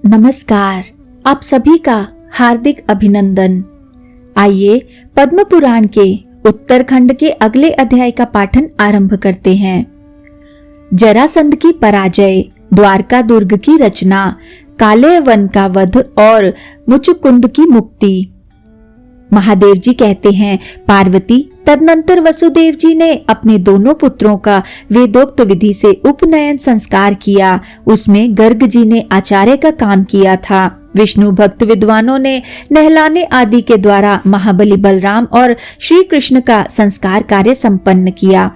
नमस्कार, आप सभी का हार्दिक अभिनंदन। आइए पद्म पुराण के उत्तरखंड के अगले अध्याय का पाठन आरंभ करते हैं। जरासंध की पराजय, द्वारका दुर्ग की रचना, काले वन का वध और मुचुकुंद की मुक्ति। महादेव जी कहते हैं, पार्वती तदनंतर वसुदेव जी ने अपने दोनों पुत्रों का वेदोक्त विधि से उपनयन संस्कार किया। उसमें गर्ग जी ने आचार्य का काम किया था। विष्णु भक्त विद्वानों ने नहलाने आदि के द्वारा महाबली बलराम और श्री कृष्ण का संस्कार कार्य संपन्न किया।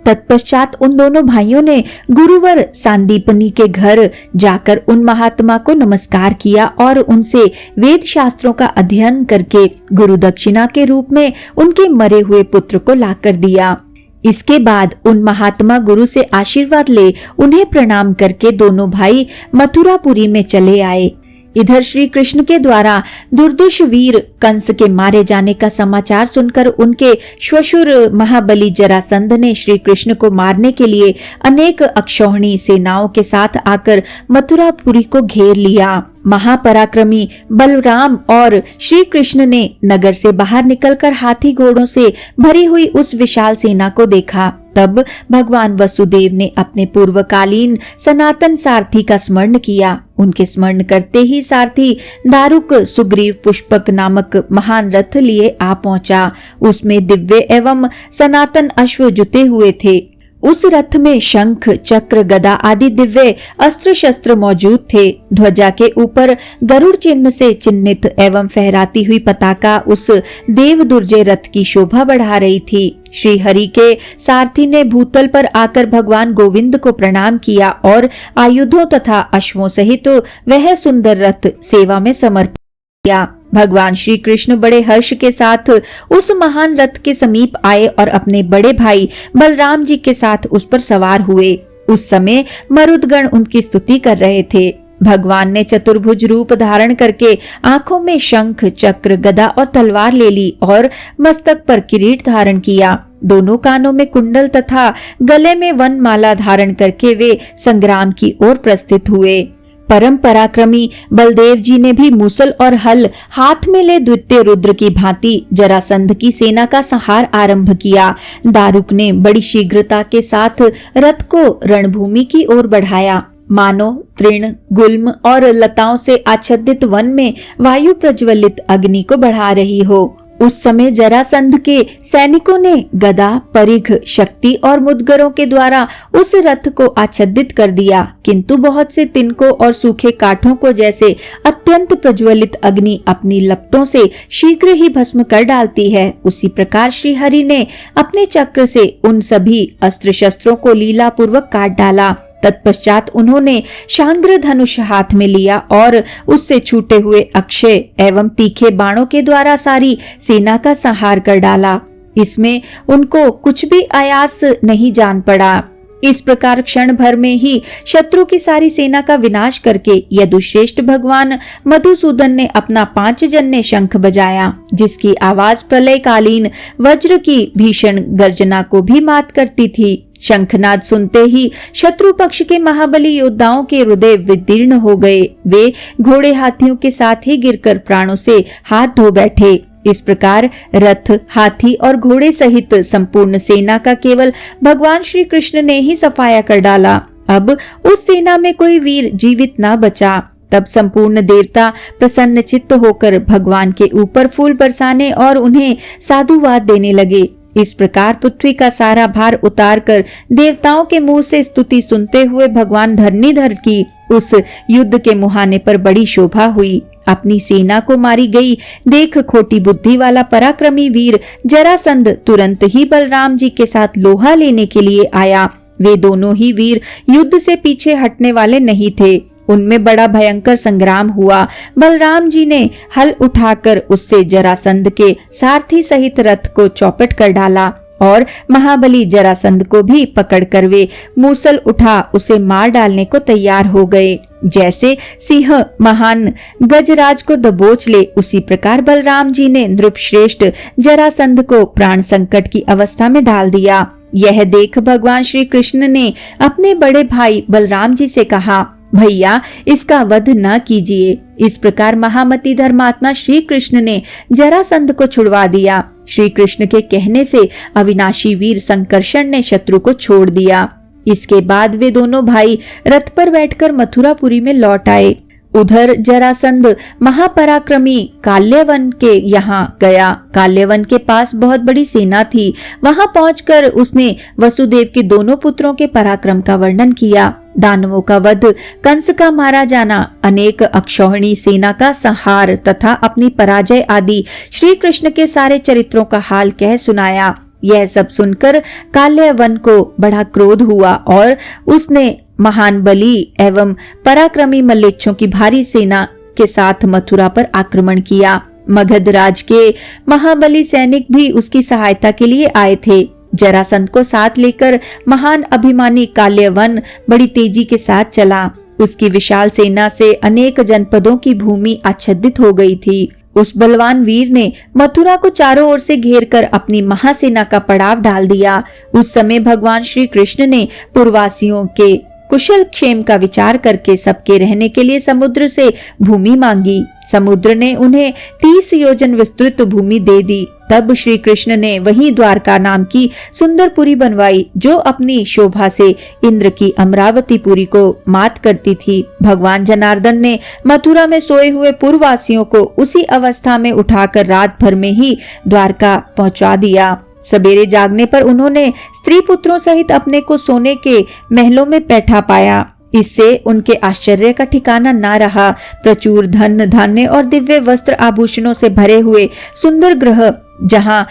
तत्पश्चात उन दोनों भाइयों ने गुरुवर सांदीपनी के घर जाकर उन महात्मा को नमस्कार किया और उनसे वेद शास्त्रों का अध्ययन करके गुरु दक्षिणा के रूप में उनके मरे हुए पुत्र को लाकर दिया। इसके बाद उन महात्मा गुरु से आशीर्वाद ले उन्हें प्रणाम करके दोनों भाई मथुरापुरी में चले आए। इधर श्री कृष्ण के द्वारा दुर्दुष वीर कंस के मारे जाने का समाचार सुनकर उनके श्वशुर महाबली जरासंध ने श्री कृष्ण को मारने के लिए अनेक अक्षौहिणी सेनाओं के साथ आकर मथुरापुरी को घेर लिया। महापराक्रमी बलराम और श्री कृष्ण ने नगर से बाहर निकलकर हाथी घोड़ों से भरी हुई उस विशाल सेना को देखा। तब भगवान वसुदेव ने अपने पूर्वकालीन सनातन सारथी का स्मरण किया। उनके स्मरण करते ही सारथी दारुक सुग्रीव पुष्पक नामक महान रथ लिए आ पहुंचा। उसमें दिव्य एवं सनातन अश्व जुते हुए थे। उस रथ में शंख, चक्र, गदा आदि दिव्य अस्त्र शस्त्र मौजूद थे। ध्वजा के ऊपर गरुड़ चिन्ह से चिन्हित एवं फहराती हुई पताका उस देव दुर्जय रथ की शोभा बढ़ा रही थी। श्री हरि के सारथी ने भूतल पर आकर भगवान गोविंद को प्रणाम किया और आयुधों तथा अश्वों सहित वह सुंदर रथ सेवा में समर्पित किया। भगवान श्री कृष्ण बड़े हर्ष के साथ उस महान रथ के समीप आए और अपने बड़े भाई बलराम जी के साथ उस पर सवार हुए। उस समय मरुदगण उनकी स्तुति कर रहे थे। भगवान ने चतुर्भुज रूप धारण करके आंखों में शंख, चक्र, गदा और तलवार ले ली और मस्तक पर किरीट धारण किया। दोनों कानों में कुंडल तथा गले में वनमाला धारण करके वे संग्राम की ओर प्रस्थित हुए। परम पराक्रमी बलदेव जी ने भी मूसल और हल हाथ में ले द्वितीय रुद्र की भांति जरासंध की सेना का संहार आरंभ किया। दारुक ने बड़ी शीघ्रता के साथ रथ को रणभूमि की ओर बढ़ाया। मानो तृण, गुल्म और लताओं से आच्छादित वन में वायु प्रज्वलित अग्नि को बढ़ा रही हो। उस समय जरासंध के सैनिकों ने गदा, परिघ, शक्ति और मुदगरों के द्वारा उस रथ को आच्छादित कर दिया। किंतु बहुत से तिनकों और सूखे काठों को जैसे अत्यंत प्रज्वलित अग्नि अपनी लपटों से शीघ्र ही भस्म कर डालती है, उसी प्रकार श्री हरि ने अपने चक्र से उन सभी अस्त्र शस्त्रों को लीला पूर्वक काट डाला। तत्पश्चात उन्होंने शांग्र धनुष हाथ में लिया और उससे छूटे हुए अक्षय एवं तीखे बाणों के द्वारा सारी सेना का संहार कर डाला। इसमें उनको कुछ भी आयास नहीं जान पड़ा। इस प्रकार क्षण भर में ही शत्रु की सारी सेना का विनाश करके यदुश्रेष्ठ भगवान मधुसूदन ने अपना 5 जन्य शंख बजाया, जिसकी आवाज प्रलयकालीन वज्र की भीषण गर्जना को भी मात करती थी। शंखनाद सुनते ही शत्रु पक्ष के महाबली योद्धाओं के हृदय विदीर्ण हो गए। वे घोड़े हाथियों के साथ ही गिरकर प्राणों से हाथ धो बैठे। इस प्रकार रथ, हाथी और घोड़े सहित संपूर्ण सेना का केवल भगवान श्री कृष्ण ने ही सफाया कर डाला। अब उस सेना में कोई वीर जीवित न बचा। तब संपूर्ण देवता प्रसन्न चित्त होकर भगवान के ऊपर फूल बरसाने और उन्हें साधुवाद देने लगे। इस प्रकार पृथ्वी का सारा भार उतार कर देवताओं के मुंह से स्तुति सुनते हुए भगवान धरणीधर की उस युद्ध के मुहाने पर बड़ी शोभा हुई। अपनी सेना को मारी गई देख खोटी बुद्धि वाला पराक्रमी वीर जरासंध तुरंत ही बलराम जी के साथ लोहा लेने के लिए आया। वे दोनों ही वीर युद्ध से पीछे हटने वाले नहीं थे। उनमें बड़ा भयंकर संग्राम हुआ। बलराम जी ने हल उठाकर उससे जरासंध के सारथी सहित रथ को चौपट कर डाला और महाबली जरासंध को भी पकड़कर वे मूसल उठा उसे मार डालने को तैयार हो गए। जैसे सिंह महान गजराज को दबोच ले, उसी प्रकार बलराम जी ने नृपश्रेष्ठ जरासंध को प्राण संकट की अवस्था में डाल दिया। यह देख भगवान श्री कृष्ण ने अपने बड़े भाई बलराम जी से कहा, भैया इसका वध न कीजिए। इस प्रकार महामती धर्मात्मा श्री कृष्ण ने जरासंध को छुड़वा दिया। श्री कृष्ण के कहने से अविनाशी वीर संकर्षण ने शत्रु को छोड़ दिया। इसके बाद वे दोनों भाई रथ पर बैठकर मथुरापुरी में लौट आए। उधर जरासंध महापराक्रमी काल्यवन के यहाँ गया। काल्यवन के पास बहुत बड़ी सेना थी। वहां पहुंचकर उसने वसुदेव के दोनों पुत्रों के पराक्रम का वर्णन किया। दानवों का वध, कंस का मारा जाना, अनेक अक्षौहिणी सेना का संहार तथा अपनी पराजय आदि श्री कृष्ण के सारे चरित्रों का हाल कह सुनाया। यह सब सुनकर काल्यवन को बड़ा क्रोध हुआ और उसने महान बली एवं पराक्रमी मल्लेच्छों की भारी सेना के साथ मथुरा पर आक्रमण किया। मगध राज के महाबली सैनिक भी उसकी सहायता के लिए आए थे। जरासंध को साथ लेकर महान अभिमानी काल्यवन बड़ी तेजी के साथ चला। उसकी विशाल सेना से अनेक जनपदों की भूमि आच्छादित हो गई थी। उस बलवान वीर ने मथुरा को चारों ओर से घेरकर अपनी महासेना का पड़ाव डाल दिया। उस समय भगवान श्री कृष्ण ने पूर्ववासियों के कुशल क्षेम का विचार करके सबके रहने के लिए समुद्र से भूमि मांगी। समुद्र ने उन्हें 30 योजन विस्तृत भूमि दे दी। तब श्री कृष्ण ने वहीं द्वारका नाम की सुंदरपुरी बनवाई, जो अपनी शोभा से इंद्र की अमरावतीपुरी को मात करती थी। भगवान जनार्दन ने मथुरा में सोए हुए पूर्ववासियों को उसी अवस्था में उठाकर रात भर में ही द्वारका पहुंचा दिया। सवेरे जागने पर उन्होंने स्त्री पुत्रों सहित अपने को सोने के महलों में बैठा पाया। इससे उनके आश्चर्य का ठिकाना न रहा। प्रचुर धन धान्य और दिव्य वस्त्र आभूषणों से भरे हुए सुंदर गृह, जहां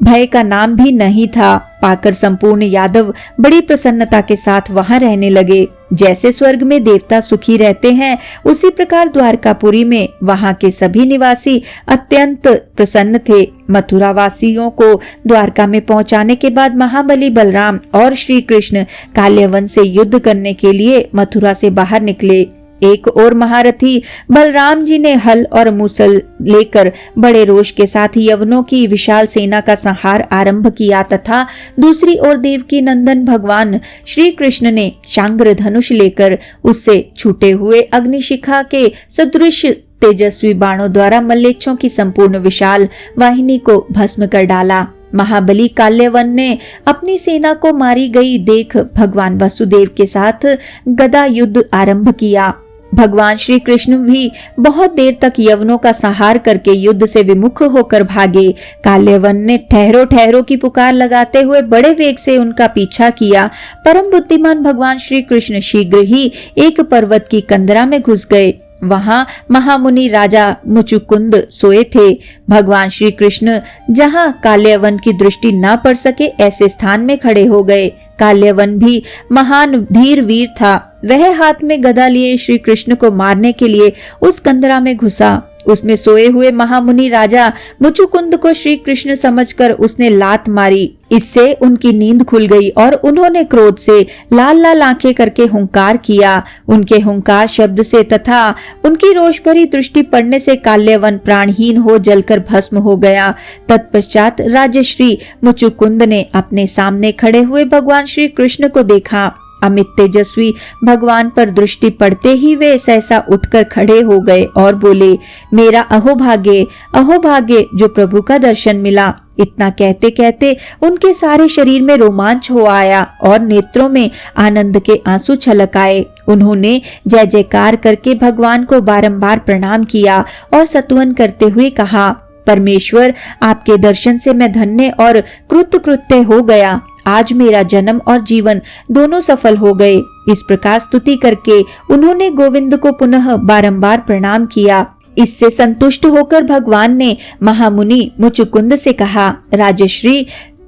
भय का नाम भी नहीं था, पाकर संपूर्ण यादव बड़ी प्रसन्नता के साथ वहां रहने लगे। जैसे स्वर्ग में देवता सुखी रहते हैं, उसी प्रकार द्वारकापुरी में वहां के सभी निवासी अत्यंत प्रसन्न थे। मथुरा वासियों को द्वारका में पहुंचाने के बाद महाबली बलराम और श्री कृष्ण काल्यवन से युद्ध करने के लिए मथुरा से बाहर निकले। एक और महारथी बलराम जी ने हल और मूसल लेकर बड़े रोष के साथ यवनों की विशाल सेना का संहार आरंभ किया तथा दूसरी ओर देवकी नंदन भगवान श्री कृष्ण ने शांग्र धनुष लेकर उससे छूटे हुए अग्निशिखा के सदृश तेजस्वी बाणों द्वारा मल्लेच्छों की संपूर्ण विशाल वाहिनी को भस्म कर डाला। महाबली काल्यवन ने अपनी सेना को मारी गई देख भगवान वसुदेव के साथ गदा युद्ध आरंभ किया। भगवान श्री कृष्ण भी बहुत देर तक यवनों का संहार करके युद्ध से विमुख होकर भागे। काल्यवन ने ठहरो ठहरो की पुकार लगाते हुए बड़े वेग से उनका पीछा किया। परम बुद्धिमान भगवान श्री कृष्ण शीघ्र ही एक पर्वत की कंदरा में घुस गए। वहां महामुनि राजा मुचुकुंद सोए थे। भगवान श्री कृष्ण जहां काल्यवन की दृष्टि न पड़ सके ऐसे स्थान में खड़े हो गए। काल्यवन भी महान धीर वीर था। वह हाथ में गदा लिए श्री कृष्ण को मारने के लिए उस कंदरा में घुसा। उसमें सोए हुए महामुनि राजा मुचुकुंद को श्री कृष्ण समझकर उसने लात मारी। इससे उनकी नींद खुल गई और उन्होंने क्रोध से लाल लाल आंखें करके हुंकार किया। उनके हुंकार शब्द से तथा उनकी रोष भरी दृष्टि पड़ने से काल्यवन प्राणहीन हो जलकर भस्म हो गया। तत्पश्चात राजश्री मुचुकुंद ने अपने सामने खड़े हुए भगवान श्री कृष्ण को देखा। अमित तेजस्वी भगवान पर दृष्टि पड़ते ही वे सहसा उठकर खड़े हो गए और बोले, मेरा अहोभाग्य जो प्रभु का दर्शन मिला। इतना कहते कहते उनके सारे शरीर में रोमांच हो आया और नेत्रों में आनंद के आंसू छलक आए। उन्होंने जय जयकार करके भगवान को बारंबार प्रणाम किया और स्तुवन करते हुए कहा, परमेश्वर, आपके दर्शन से मैं धन्य और कृतकृत्य हो गया। आज मेरा जन्म और जीवन दोनों सफल हो गए। इस प्रकार स्तुति करके उन्होंने गोविंद को पुनः बारंबार प्रणाम किया। इससे संतुष्ट होकर भगवान ने महामुनि मुचुकुंद से कहा, राजश्री,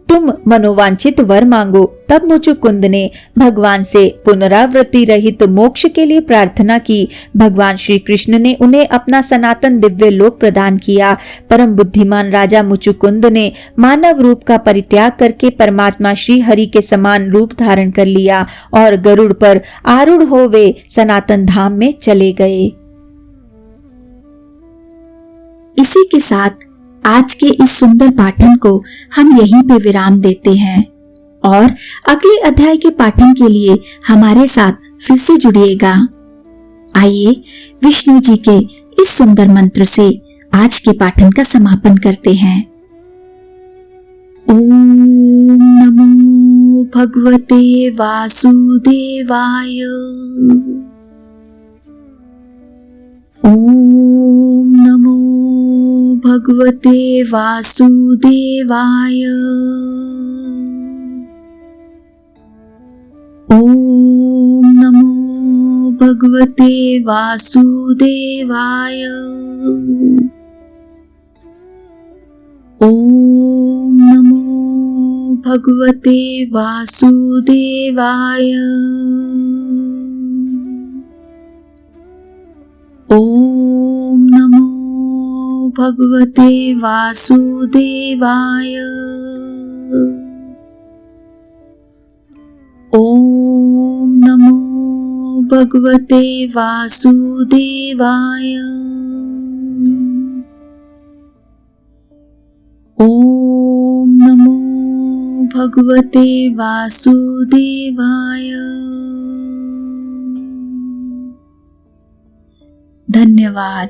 तुम मनोवांछित वर मांगो। तब मुचुकुंद ने भगवान से पुनरावृत्ति रहित मोक्ष के लिए प्रार्थना की। भगवान श्री कृष्ण ने उन्हें अपना सनातन दिव्य लोक प्रदान किया। परम बुद्धिमान राजा मुचुकुंद ने मानव रूप का परित्याग करके परमात्मा श्री हरि के समान रूप धारण कर लिया और गरुड़ पर आरूढ़ हो वे सनातन धाम में चले गए। इसी के साथ आज के इस सुंदर पाठन को हम यहीं पे विराम देते हैं और अगले अध्याय के पाठन के लिए हमारे साथ फिर से जुड़िएगा। आइए विष्णु जी के इस सुंदर मंत्र से आज के पाठन का समापन करते हैं। ओम नमो भगवते वासुदेवाय। ओम नमो भगवते वासुदेवाय। ओम नमो भगवते वासुदेवाय। ओम नमो भगवते वासुदेवाय। ओम नमो भगवते वासुदेवाय। ओम नमो भगवते वासुदेवाय। ओम नमो भगवते वासुदेवाय। धन्यवाद।